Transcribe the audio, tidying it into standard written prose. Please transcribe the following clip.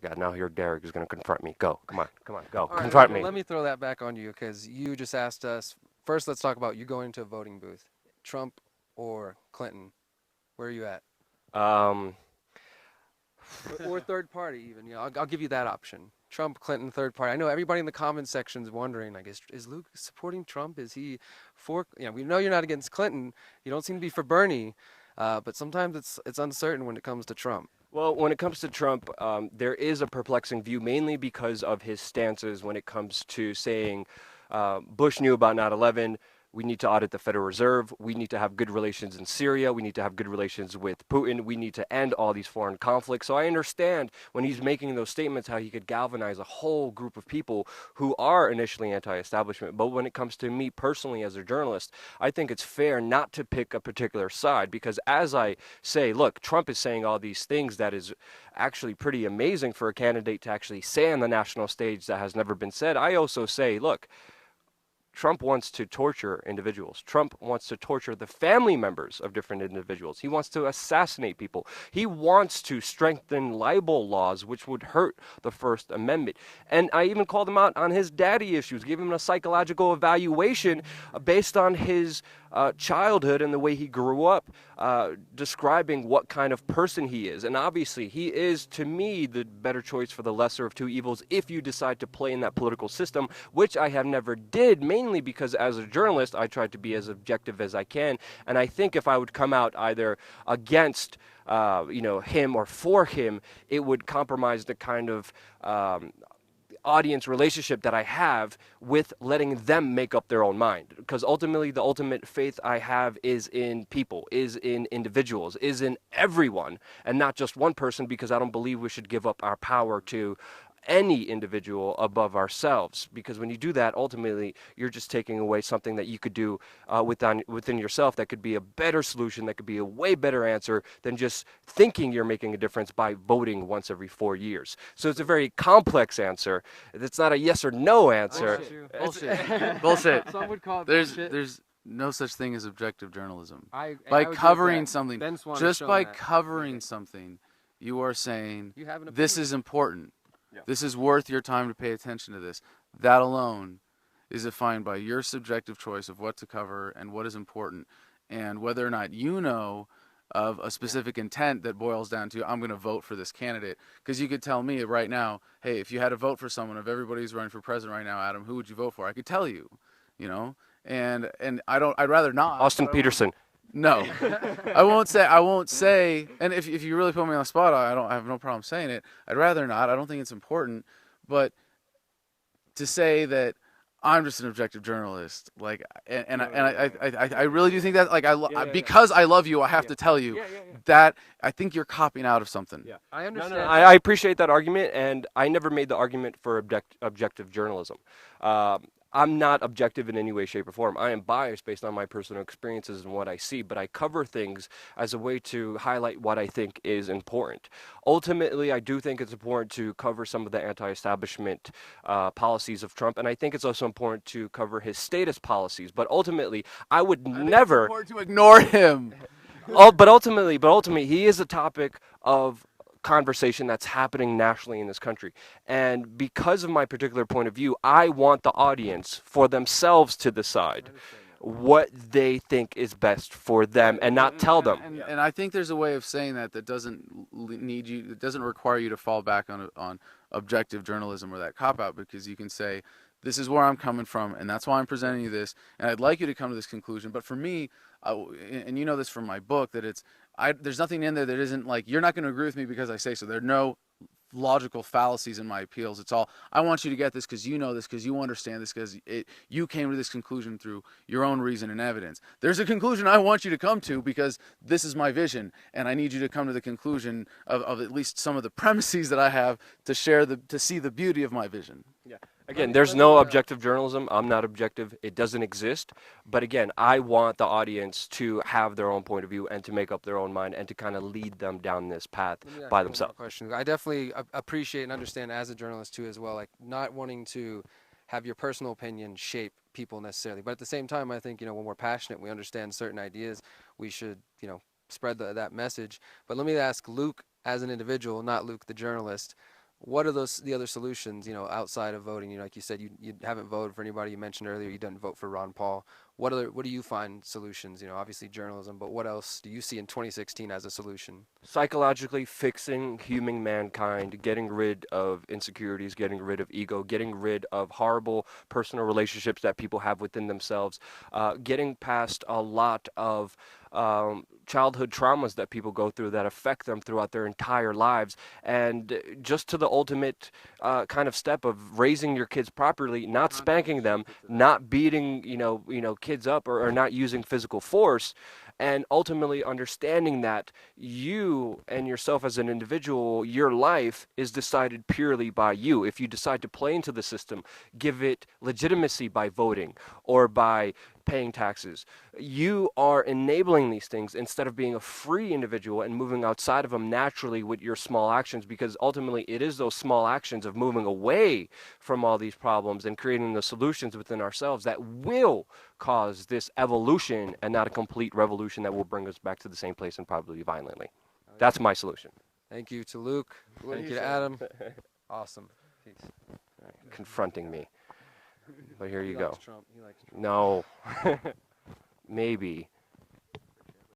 my God, now here Derek is going to confront me. Go, come on, go, All right, confront well, me. let me throw that back on you because you just asked us. First, let's talk about you going to a voting booth. Trump or Clinton? Where are you at? Um, Or third party, even. I'll give you that option. Trump, Clinton, third party. I know everybody in the comment section is wondering, like, is Luke supporting Trump? Is he for? We know you're not against Clinton. You don't seem to be for Bernie, but sometimes it's uncertain when it comes to Trump. well, when it comes to Trump, there is a perplexing view, mainly because of his stances when it comes to saying Bush knew about 9/11. We need to audit the Federal Reserve. We need to have good relations in Syria. We need to have good relations with Putin. We need to end all these foreign conflicts. So I understand when he's making those statements how he could galvanize a whole group of people who are initially anti-establishment. But when it comes to me personally as a journalist, I think it's fair not to pick a particular side because as I say, look, Trump is saying all these things that is actually pretty amazing for a candidate to actually say on the national stage that has never been said. I also say, look, Trump wants to torture individuals. Trump wants to torture the family members of different individuals. He wants to assassinate people. He wants to strengthen libel laws, which would hurt the First Amendment. And I even called him out on his daddy issues, gave him a psychological evaluation based on his childhood and the way he grew up, describing what kind of person he is. And obviously, he is, to me, the better choice for the lesser of two evils if you decide to play in that political system, which I have never did, mainly because as a journalist, I tried to be as objective as I can. And I think if I would come out either against him or for him, it would compromise the kind of audience relationship that I have with letting them make up their own mind. Because ultimately, the ultimate faith I have is in people, is in individuals, is in everyone, and not just one person, because I don't believe we should give up our power to any individual above ourselves, because when you do that, ultimately you're just taking away something that you could do within yourself that could be a better solution, that could be a way better answer than just thinking you're making a difference by voting once every 4 years. So it's a very complex answer. It's not a yes or no answer. Bullshit. Bullshit. Some would call it There's bullshit. there's no such thing as objective journalism. I By would agree with covering that. something, Ben Swan has just shown by that. covering something, you are saying You have an this opinion. is important. Yeah. This is worth your time to pay attention to this. That alone is defined by your subjective choice of what to cover and what is important, and whether or not you know of a specific intent that boils down to I'm going to vote for this candidate. Because you could tell me right now, hey, if you had to vote for someone, of everybody who's running for president right now, Adam, who would you vote for? I could tell you, you know, and I'd rather not. Austin Peterson. No, I won't say. And if you really put me on the spot, I have no problem saying it. I'd rather not. I don't think it's important. But to say that I'm just an objective journalist, like, I really do think that, like, because I love you, I have to tell you that I think you're copying out of something. Yeah. I No, understand. no, I appreciate that argument, and I never made the argument for objective journalism. I'm not objective in any way, shape, or form. I am biased based on my personal experiences and what I see, but I cover things as a way to highlight what I think is important. Ultimately, I do think it's important to cover some of the anti-establishment policies of Trump, and I think it's also important to cover his status policies. But ultimately, I would never. It's important to ignore him. But ultimately, he is a topic of conversation that's happening nationally in this country. And because of my particular point of view, I want the audience for themselves to decide what they think is best for them and not tell them. And I think there's a way of saying that doesn't need you. It doesn't require you to fall back on objective journalism or that cop out, because you can say, this is where I'm coming from, and that's why I'm presenting you this, and I'd like you to come to this conclusion. But for me, and you know this from my book, that there's nothing in there that isn't like, you're not going to agree with me because I say so. There are no logical fallacies in my appeals. It's all, I want you to get this because you know this, because you understand this, because you came to this conclusion through your own reason and evidence. There's a conclusion I want you to come to because this is my vision, and I need you to come to the conclusion of at least some of the premises that I have to see the beauty of my vision. Yeah. Again, there's no objective journalism. I'm not objective. It doesn't exist. But again, I want the audience to have their own point of view and to make up their own mind and to kind of lead them down this path Let me ask by you one more themselves. question. I definitely appreciate and understand as a journalist too, as well, like not wanting to have your personal opinion shape people necessarily. But at the same time, I think, when we're passionate, we understand certain ideas, we should, spread that message. But let me ask Luke as an individual, not Luke the journalist. what are the other solutions, outside of voting? Like you said, you haven't voted for anybody. You mentioned earlier you didn't vote for Ron Paul. What do you find solutions? Obviously journalism, but what else do you see in 2016 as a solution? Psychologically fixing human mankind, getting rid of insecurities, getting rid of ego, getting rid of horrible personal relationships that people have within themselves, getting past a lot of childhood traumas that people go through that affect them throughout their entire lives, and just to the ultimate kind of step of raising your kids properly, not spanking them, not beating kids up, or not using physical force, and ultimately understanding that you and yourself as an individual, your life is decided purely by you. If you decide to play into the system, give it legitimacy by voting or by paying taxes. You are enabling these things instead of being a free individual and moving outside of them naturally with your small actions, because ultimately it is those small actions of moving away from all these problems and creating the solutions within ourselves that will cause this evolution and not a complete revolution that will bring us back to the same place and probably violently. That's my solution. Thank you to Luke. What do Thank you you to say? Adam. Awesome. Peace. Confronting me. But here you He go. likes Trump. He likes Trump. No. Maybe.